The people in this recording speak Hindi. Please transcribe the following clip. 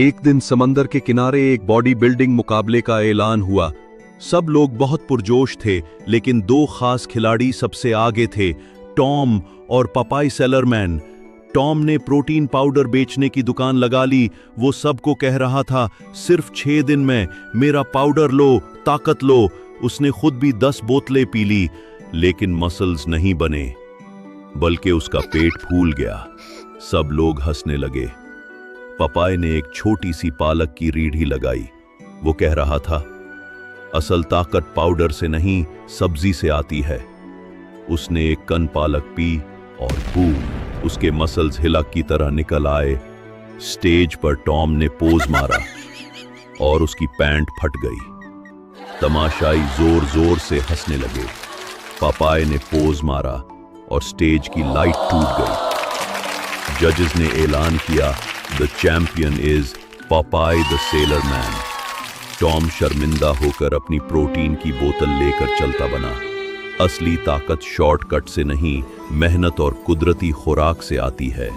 एक दिन समंदर के किनारे एक बॉडी बिल्डिंग मुकाबले का ऐलान हुआ। सब लोग बहुत पुरजोश थे, लेकिन दो खास खिलाड़ी सबसे आगे थे, टॉम और पपाई सेलरमैन। टॉम ने प्रोटीन पाउडर बेचने की दुकान लगा ली। वो सबको कह रहा था, सिर्फ 6 दिन में मेरा पाउडर लो, ताकत लो। उसने खुद भी 10 बोतलें पी ली, लेकिन मसल्स नहीं बने, बल्कि उसका पेट फूल गया। सब लोग हंसने लगे। पपाई ने एक छोटी सी पालक की रीढ़ी लगाई। वो कह रहा था, असल ताकत पाउडर से नहीं, सब्जी से आती है। उसने एक कन पालक पी और बूम, उसके मसल्स हिलक की तरह निकल आए। स्टेज पर टॉम ने पोज मारा और उसकी पैंट फट गई। तमाशाई जोर जोर से हंसने लगे। पपाई ने पोज मारा और स्टेज की लाइट टूट गई। जजेस ने ऐलान किया, the champion is Popeye the sailor man. Tom शर्मिंदा होकर अपनी प्रोटीन की बोतल लेकर चलता बना। असली ताकत शॉर्टकट से नहीं, मेहनत और कुदरती खुराक से आती है।